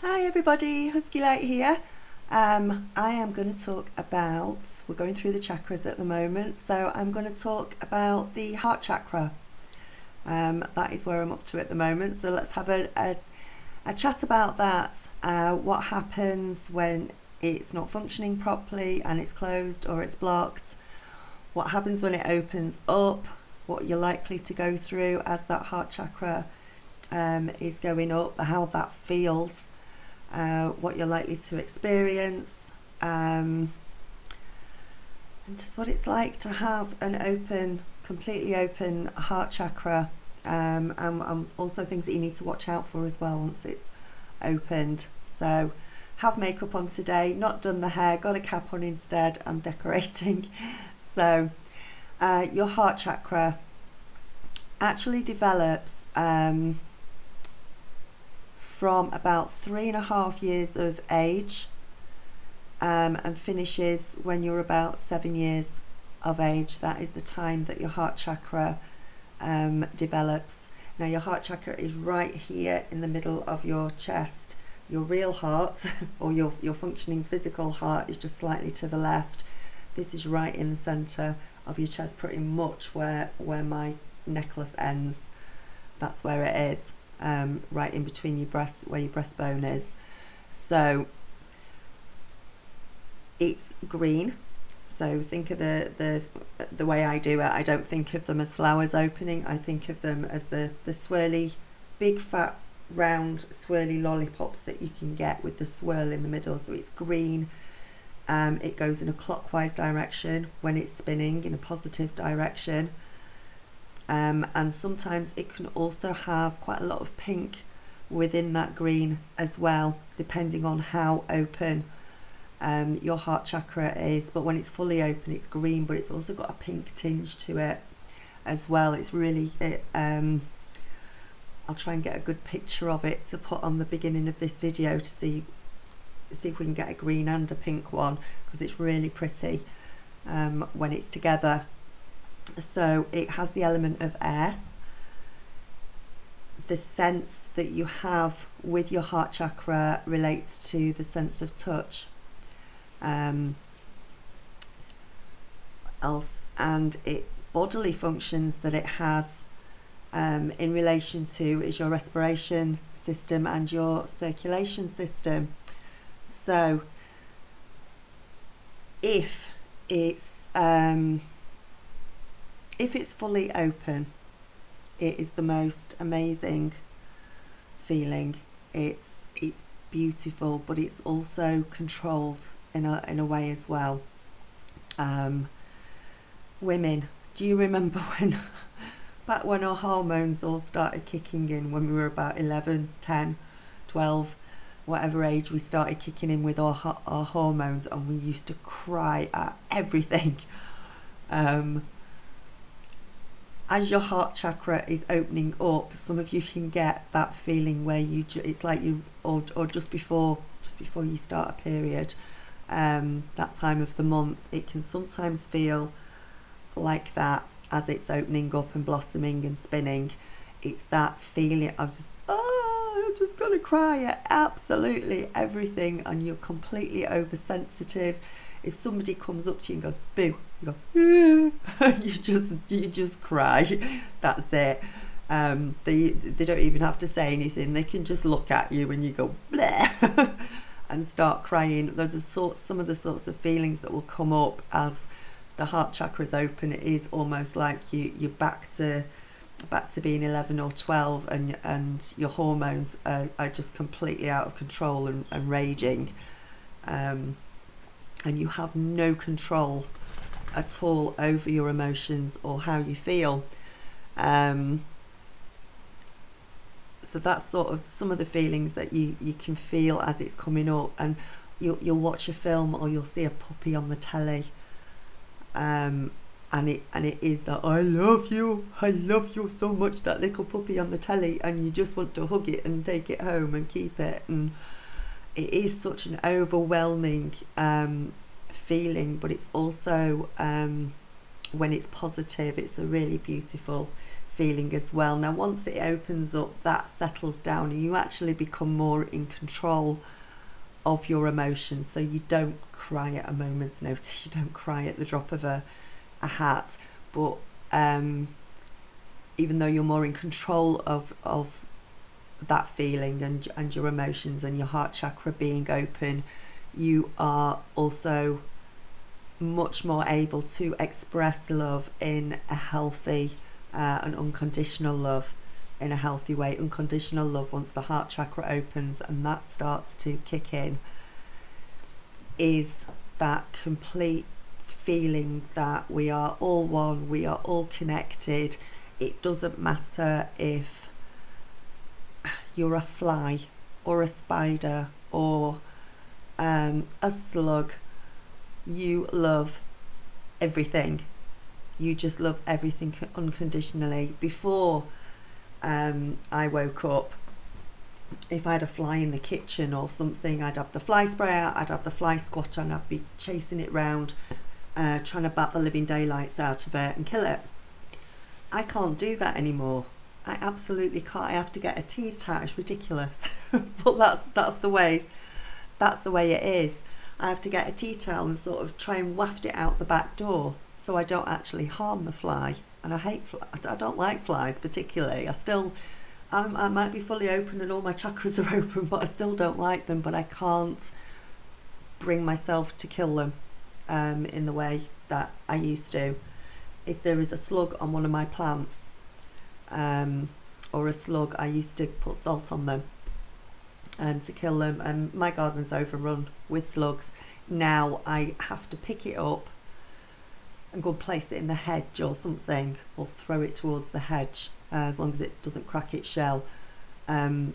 Hi everybody, Husky Light here. I am going to talk about, we're going through the chakras at the moment, so I'm going to talk about the heart chakra. That is where I'm up to at the moment, so let's have a chat about that. What happens when it's not functioning properly and it's closed or it's blocked? What happens when it opens up? What you're likely to go through as that heart chakra is going up, how that feels. What you're likely to experience, and just what it's like to have an open, completely open heart chakra, and also things that you need to watch out for as well once it's opened. So have makeup on today, not done the hair, got a cap on instead, I'm decorating. So your heart chakra actually develops from about 3.5 years of age and finishes when you're about 7 years of age. That is the time that your heart chakra develops. Now your heart chakra is right here in the middle of your chest. Your real heart or your functioning physical heart is just slightly to the left. This is right in the center of your chest, pretty much where my necklace ends. That's where it is. Right in between your breasts, where your breastbone is. So it's green. So think of the way I do it. I don't think of them as flowers opening. I think of them as the swirly, big fat round swirly lollipops that you can get with the swirl in the middle. So it's green. It goes in a clockwise direction when it's spinning, in a positive direction. And sometimes it can also have quite a lot of pink within that green as well, depending on how open your heart chakra is. But when it's fully open, it's green, but it's also got a pink tinge to it as well. It's really I'll try and get a good picture of it to put on the beginning of this video to see if we can get a green and a pink one, because it's really pretty when it's together. So it has the element of air. The sense that you have with your heart chakra relates to the sense of touch. And it bodily functions that it has in relation to is your respiration system and your circulation system. So if it's fully open, it is the most amazing feeling. It's beautiful, but it's also controlled in a way as well. Women, do you remember when back when our hormones all started kicking in, when we were about 11, 10, 12, whatever age we started kicking in with our hormones, and we used to cry at everything. As your heart chakra is opening up, some of you can get that feeling where it's like you, or just before you start a period, that time of the month, it can sometimes feel like that as it's opening up and blossoming and spinning. It's that feeling of just, I'm just gonna cry at absolutely everything, and you're completely oversensitive. If somebody comes up to you and goes boo, you go you just cry. That's it. They don't even have to say anything. They can just look at you and you go bleh and start crying. Those are some of the sorts of feelings that will come up as the heart chakra is open. It is almost like you're back to being 11 or 12, and your hormones are just completely out of control and raging. And you have no control at all over your emotions or how you feel. So that's sort of some of the feelings that you can feel as it's coming up. And you'll watch a film or you'll see a puppy on the telly, and it is that I love you so much, that little puppy on the telly, and you just want to hug it and take it home and keep it. And it is such an overwhelming feeling, but it's also when it's positive, it's a really beautiful feeling as well. Now once it opens up, that settles down and you actually become more in control of your emotions, so you don't cry at a moment's notice, you don't cry at the drop of a hat, but even though you're more in control of that feeling and your emotions and your heart chakra being open, you are also much more able to express love in a healthy and unconditional love in a healthy way. Unconditional love, once the heart chakra opens and that starts to kick in, is that complete feeling that we are all one, we are all connected. It doesn't matter if you're a fly or a spider or a slug, you love everything. You just love everything unconditionally. Before I woke up, if I had a fly in the kitchen or something, I'd have the fly sprayer, I'd have the fly squatter, and I'd be chasing it round, trying to bat the living daylights out of it and kill it. I can't do that anymore. I absolutely can't. I have to get a tea towel. It's ridiculous, but that's the way it is. I have to get a tea towel and sort of try and waft it out the back door so I don't actually harm the fly. And I don't like flies particularly. I might be fully open and all my chakras are open, but I still don't like them. But I can't bring myself to kill them in the way that I used to. If there is a slug on one of my plants or a slug, I used to put salt on them to kill them. And my garden's overrun with slugs. Now I have to pick it up and go and place it in the hedge or something, or throw it towards the hedge, as long as it doesn't crack its shell. I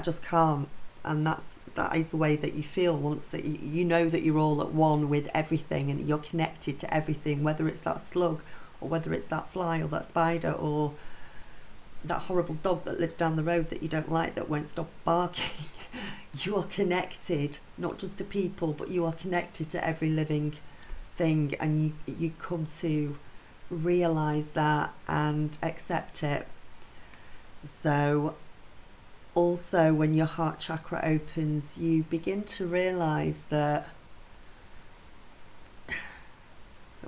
just can't. And that is the way that you feel once that you know that you're all at one with everything and you're connected to everything, whether it's that slug or whether it's that fly or that spider or that horrible dog that lives down the road that you don't like that won't stop barking. You are connected not just to people, but you are connected to every living thing, and you come to realize that and accept it. So also when your heart chakra opens, you begin to realize that,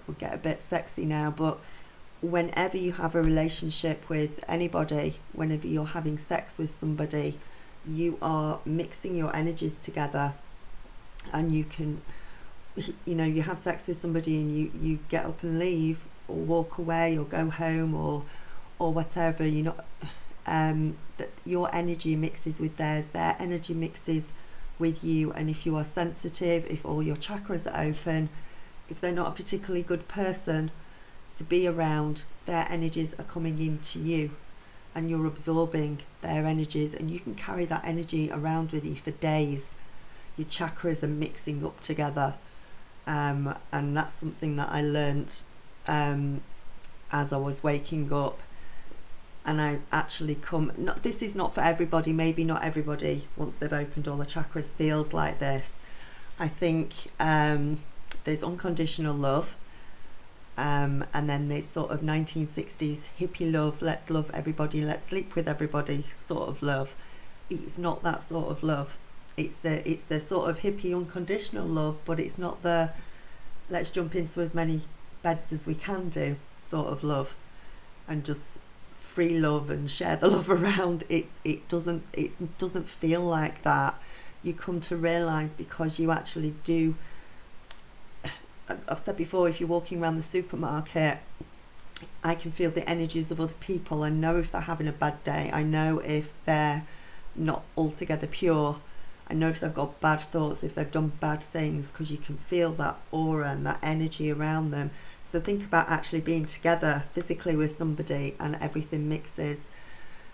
we'll get a bit sexy now, but whenever you have a relationship with anybody, whenever you're having sex with somebody, you are mixing your energies together, and you can, you have sex with somebody and you get up and leave or walk away or go home or whatever. That your energy mixes with theirs, their energy mixes with you. And if you are sensitive, if all your chakras are open, if they're not a particularly good person to be around, their energies are coming into you and you're absorbing their energies, and you can carry that energy around with you for days. Your chakras are mixing up together, and that's something that I learnt as I was waking up. And I actually this is not for everybody, maybe not everybody once they've opened all the chakras feels like this. I think there's unconditional love, and then there's sort of 1960s hippie love, let's love everybody, let's sleep with everybody sort of love. It's not that sort of love. It's the sort of hippie unconditional love, but it's not the let's jump into as many beds as we can do sort of love and just free love and share the love around. It doesn't feel like that. You come to realize, because you actually do, I've said before, if you're walking around the supermarket, I can feel the energies of other people. I know if they're having a bad day. I know if they're not altogether pure. I know if they've got bad thoughts, if they've done bad things, because you can feel that aura and that energy around them. So think about actually being together physically with somebody and everything mixes.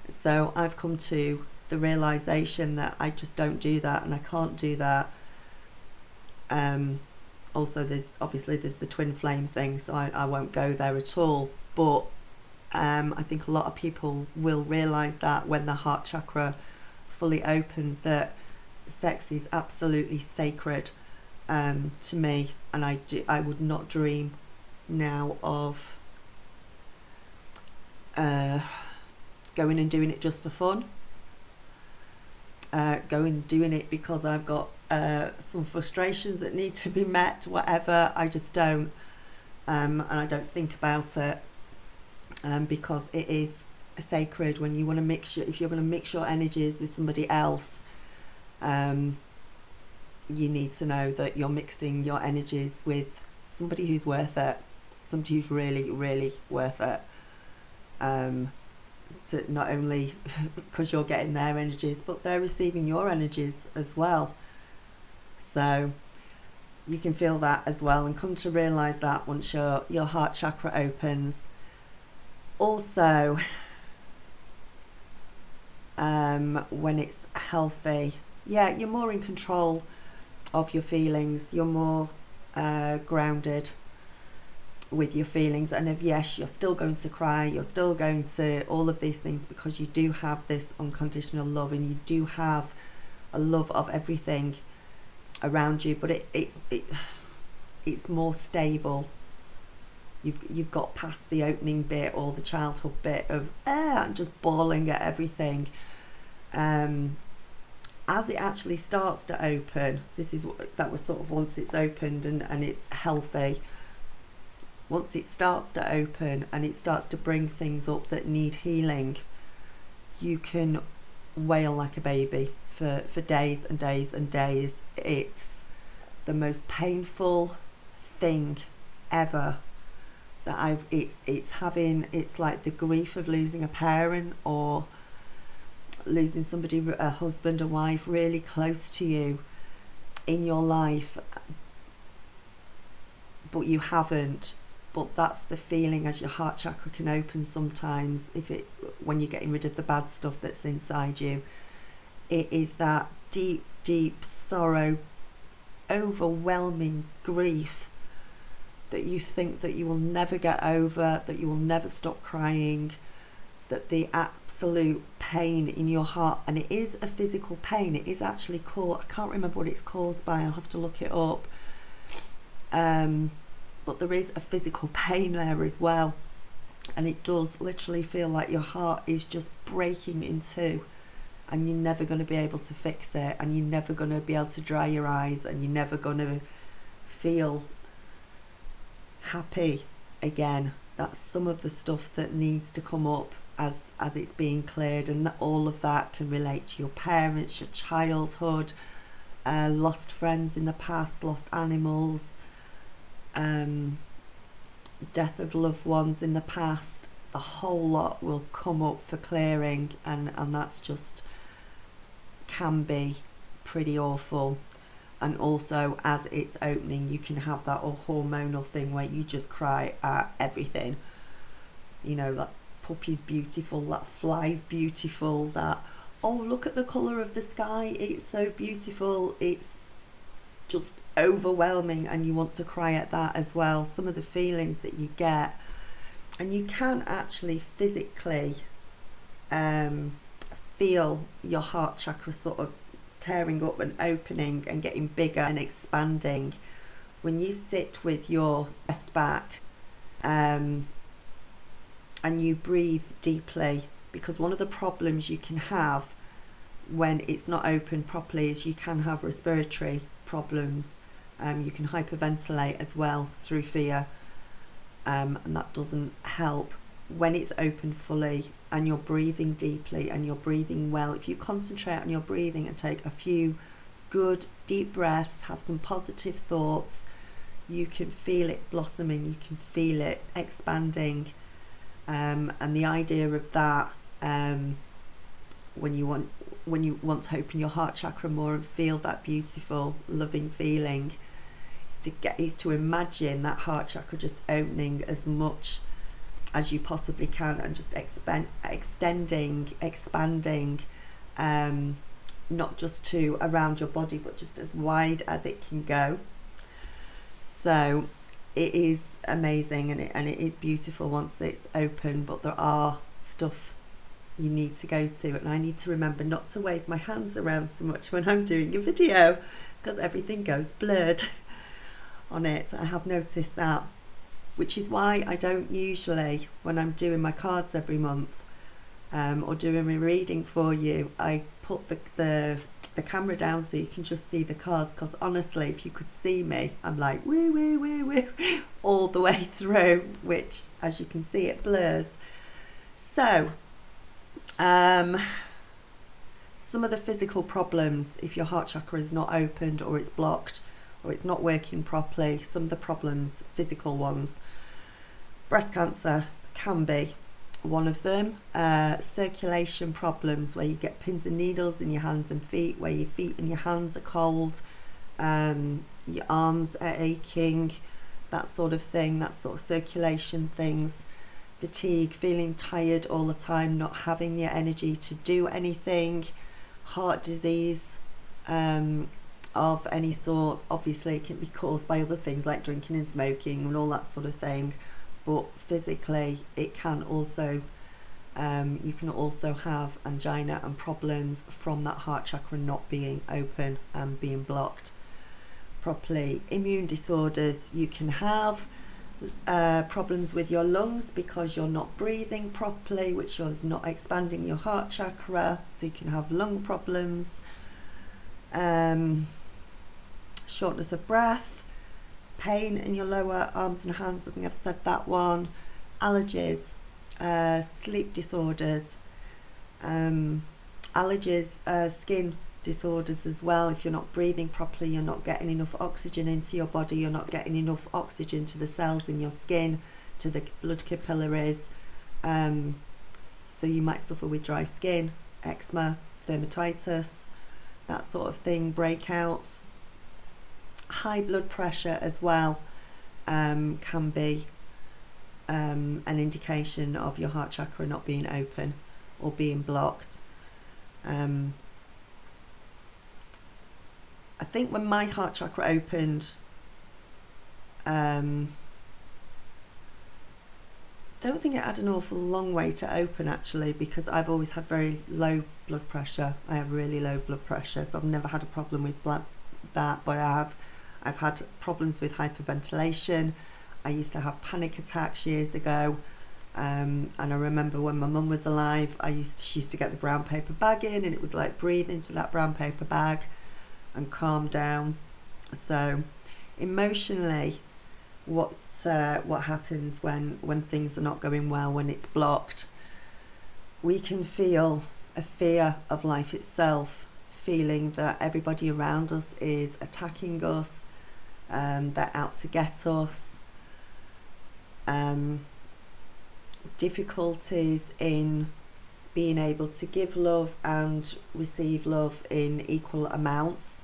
So I've come to the realization that I just don't do that, and I can't do that. Also there's the twin flame thing, so I won't go there at all. But I think a lot of people will realize that when the heart chakra fully opens, that sex is absolutely sacred to me, and I would not dream now of going and doing it just for fun, going doing it because I've got some frustrations that need to be met, whatever. I just don't, and I don't think about it, because it is sacred. When you want to mix your, if you're going to mix your energies with somebody else, you need to know that you're mixing your energies with somebody who's worth it, somebody who's really, really worth it. To not only because you're getting their energies, but they're receiving your energies as well. So you can feel that as well, and come to realize that once your heart chakra opens. Also, when it's healthy, yeah, you're more in control of your feelings, you're more grounded with your feelings. And if, yes, you're still going to cry, you're still going to all of these things, because you do have this unconditional love, and you do have a love of everything around you, but it's more stable. You've got past the opening bit, or the childhood bit of I'm just bawling at everything. As it actually starts to open, this is what that was sort of, once it's opened and it's healthy, once it starts to open and it starts to bring things up that need healing, you can wail like a baby for days and days and days. It's the most painful thing ever that it's like the grief of losing a parent, or losing somebody, a husband, a wife really close to you in your life, but you haven't. But that's the feeling as your heart chakra can open sometimes, when you're getting rid of the bad stuff that's inside you. It is that deep, deep sorrow, overwhelming grief that you think that you will never get over, that you will never stop crying, that the absolute pain in your heart, and it is a physical pain, it is actually called, I can't remember what it's caused by, I'll have to look it up, but there is a physical pain there as well, and it does literally feel like your heart is just breaking in two, and you're never going to be able to fix it, and you're never going to be able to dry your eyes, and you're never going to feel happy again. That's some of the stuff that needs to come up as it's being cleared, and that all of that can relate to your parents, your childhood, lost friends in the past, lost animals, death of loved ones in the past. The whole lot will come up for clearing, and that's just can be pretty awful. And also, as it's opening, you can have that hormonal thing where you just cry at everything. You know, that puppy's beautiful, that fly's beautiful, that, oh, look at the colour of the sky, it's so beautiful. It's just overwhelming, and you want to cry at that as well. Some of the feelings that you get, and you can actually physically feel your heart chakra sort of tearing up and opening and getting bigger and expanding when you sit with your chest back, and you breathe deeply. Because one of the problems you can have when it's not open properly is you can have respiratory problems. You can hyperventilate as well through fear, and that doesn't help. When it's open fully and you're breathing deeply and you're breathing well, if you concentrate on your breathing and take a few good deep breaths, have some positive thoughts, you can feel it blossoming, you can feel it expanding. And the idea of that, when you want to open your heart chakra more and feel that beautiful loving feeling, is to imagine that heart chakra just opening as much as you possibly can, and just extending, expanding, not just to around your body, but just as wide as it can go. So it is amazing, and it is beautiful once it's open, but there are stuff you need to go to, and I need to remember not to wave my hands around so much when I'm doing a video, because everything goes blurred on it. I have noticed that. which is why I don't usually, when I'm doing my cards every month, or doing my reading for you, I put the camera down so you can just see the cards, because honestly, if you could see me, I'm like woo woo woo woo all the way through, which as you can see it blurs. So some of the physical problems, if your heart chakra is not opened or it's blocked or it's not working properly, some of the problems, physical ones, breast cancer can be one of them. Circulation problems, where you get pins and needles in your hands and feet, where your feet and your hands are cold, your arms are aching, that sort of thing, that sort of circulation things. Fatigue, feeling tired all the time, not having the energy to do anything. Heart disease of any sort. Obviously it can be caused by other things like drinking and smoking and all that sort of thing, but physically it can also you can also have angina and problems from that heart chakra not being open and being blocked properly. Immune disorders, you can have problems with your lungs because you're not breathing properly, which is not expanding your heart chakra, so you can have lung problems. Shortness of breath, pain in your lower arms and hands, I think I've said that one. Allergies, sleep disorders, allergies, skin disorders as well. If you're not breathing properly, you're not getting enough oxygen into your body, you're not getting enough oxygen to the cells in your skin, to the blood capillaries, so you might suffer with dry skin, eczema, dermatitis, that sort of thing. Breakouts. High blood pressure as well can be an indication of your heart chakra not being open or being blocked. I think when my heart chakra opened, don't think it had an awful long way to open actually, because I've always had very low blood pressure. I have really low blood pressure, so I've never had a problem with that, but I've had problems with hyperventilation. I used to have panic attacks years ago, and I remember when my mum was alive, she used to get the brown paper bag in, and it was like breathe into that brown paper bag and calm down. So emotionally, what happens when things are not going well, when it's blocked, we can feel a fear of life itself, feeling that everybody around us is attacking us, they're out to get us, difficulties in being able to give love and receive love in equal amounts,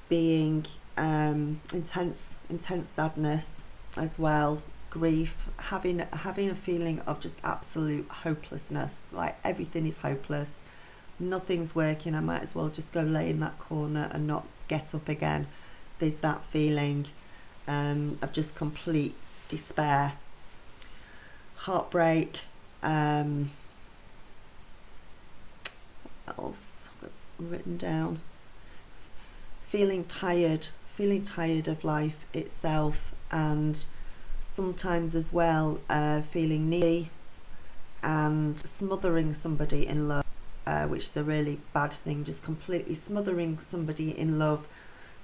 being intense sadness as well, grief, having a feeling of just absolute hopelessness, like everything is hopeless, nothing's working, I might as well just go lay in that corner and not get up again. There's that feeling of just complete despair. Heartbreak, what else I've got written down? Feeling tired of life itself, and sometimes as well feeling needy and smothering somebody in love, which is a really bad thing, just completely smothering somebody in love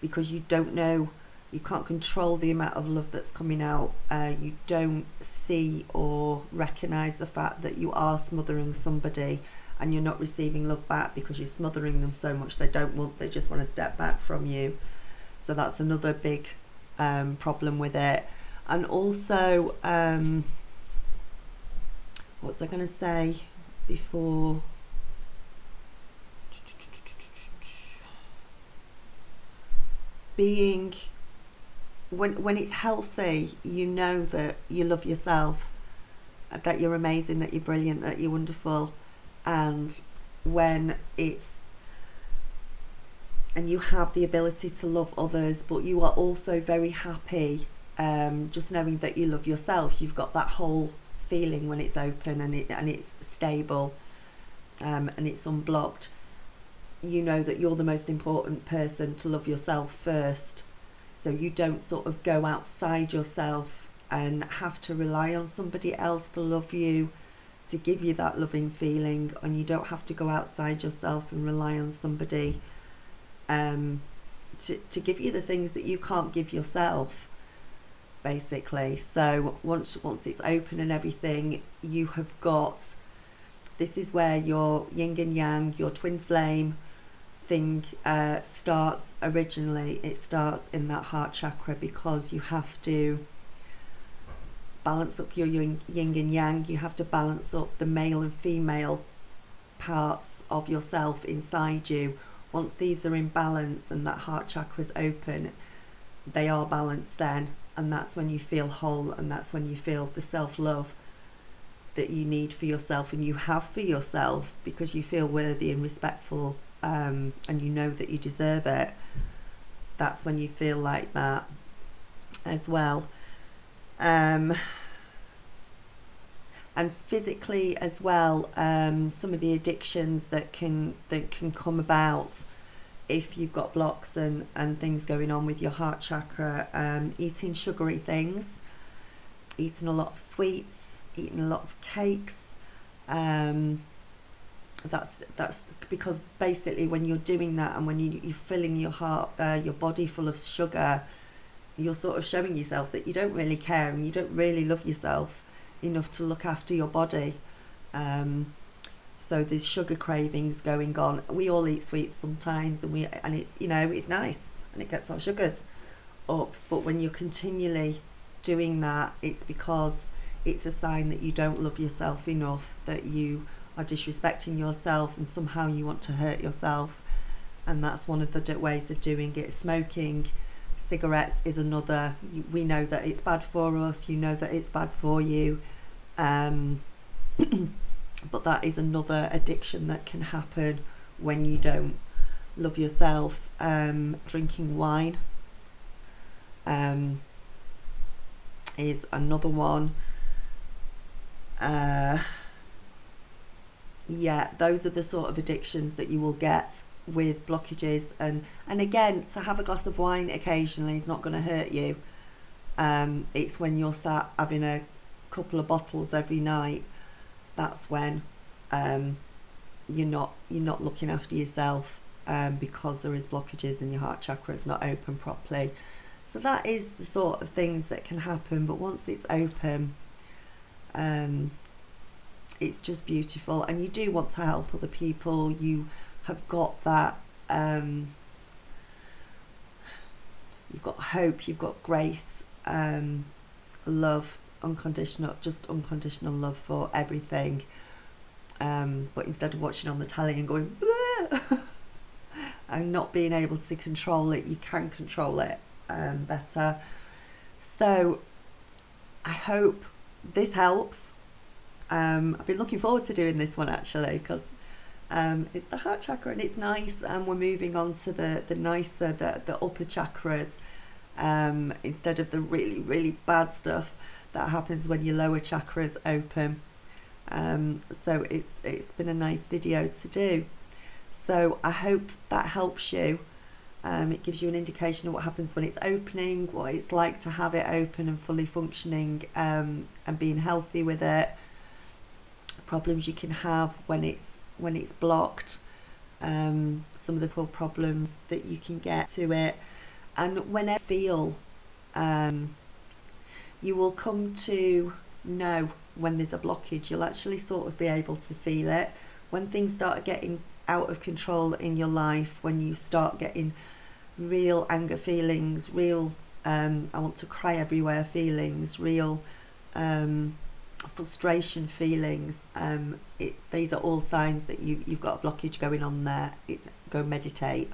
because you don't know, you can't control the amount of love that's coming out. You don't see or recognize the fact that you are smothering somebody and you're not receiving love back because you're smothering them so much they just want to step back from you. So that's another big problem with it. And also, what was I going to say before? Being, when it's healthy, you know that you love yourself, that you're amazing, that you're brilliant, that you're wonderful. And when it's, and you have the ability to love others, but you are also very happy just knowing that you love yourself. You've got that whole feeling when it's open and it's stable and it's unblocked. You know that you're the most important person to love yourself first, so you don't sort of go outside yourself and have to rely on somebody else to love you, to give you that loving feeling, and you don't have to go outside yourself and rely on somebody to give you the things that you can't give yourself, basically. So once it's open and everything, you have got, this is where your yin and yang, your twin flame thing starts originally. It starts in that heart chakra, because you have to balance up your yin and yang. You have to balance up the male and female parts of yourself inside you. Once these are in balance and that heart chakra is open, they are balanced then, and that's when you feel whole, and that's when you feel the self-love that you need for yourself and you have for yourself, because you feel worthy and respectful, and you know that you deserve it. That's when you feel like that as well. And physically as well, some of the addictions that can come about if you've got blocks and things going on with your heart chakra, eating sugary things, eating a lot of sweets, eating a lot of cakes. That's because basically when you're doing that, and when you're filling your body full of sugar, you're sort of showing yourself that you don't really care and you don't really love yourself enough to look after your body. So there's sugar cravings going on. We all eat sweets sometimes, and it's, you know, it's nice and it gets our sugars up, but when you're continually doing that, it's because it's a sign that you don't love yourself enough, that you are disrespecting yourself, and somehow you want to hurt yourself. And that's one of the ways of doing it. Smoking cigarettes is another. We know that it's bad for us, you know that it's bad for you, but that is another addiction that can happen when you don't love yourself. Drinking wine is another one. Yeah, those are the sort of addictions that you will get with blockages. And again, to have a glass of wine occasionally is not going to hurt you. It's when you're sat having a couple of bottles every night, that's when you're not looking after yourself, because there is blockages and your heart chakra is not open properly. So that is the sort of things that can happen. But once it's open, it's just beautiful, and you do want to help other people. You have got that, you've got hope, you've got grace, love, unconditional love for everything. But instead of watching on the telly and going and not being able to control it, you can control it better. So I hope this helps. I've been looking forward to doing this one actually, because it's the heart chakra and it's nice, and we're moving on to the nicer, the upper chakras, instead of the really bad stuff that happens when your lower chakra is open. So it's been a nice video to do. So I hope that helps you. It gives you an indication of what happens when it's opening, what it's like to have it open and fully functioning, and being healthy with it. Problems you can have when it's blocked, some of the core problems that you can get to it. And whenever you feel, you will come to know when there's a blockage. You'll actually sort of be able to feel it when things start getting out of control in your life, when you start getting real anger feelings, real I want to cry everywhere feelings, real frustration feelings. These are all signs that you've got a blockage going on there. It's go meditate,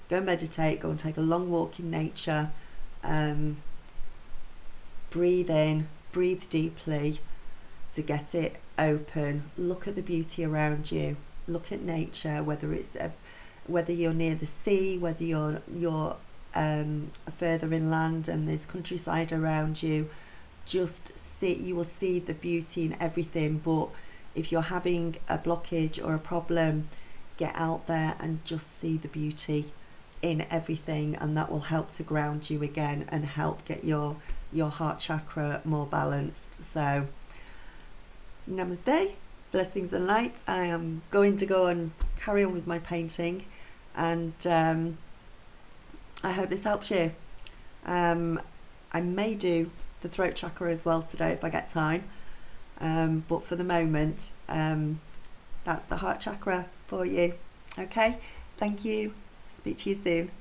go and take a long walk in nature, breathe in, breathe deeply to get it open. Look at the beauty around you, look at nature, whether it's whether you're near the sea, whether you're further inland and there's countryside around you. Just see, you will see the beauty in everything. But if you're having a blockage or a problem, get out there and just see the beauty in everything, and that will help to ground you again and help get your your heart chakra more balanced. So namaste, blessings and light. I am going to go and carry on with my painting, and I hope this helps you. I may do the throat chakra as well today if I get time, but for the moment that's the heart chakra for you. Okay, thank you, speak to you soon.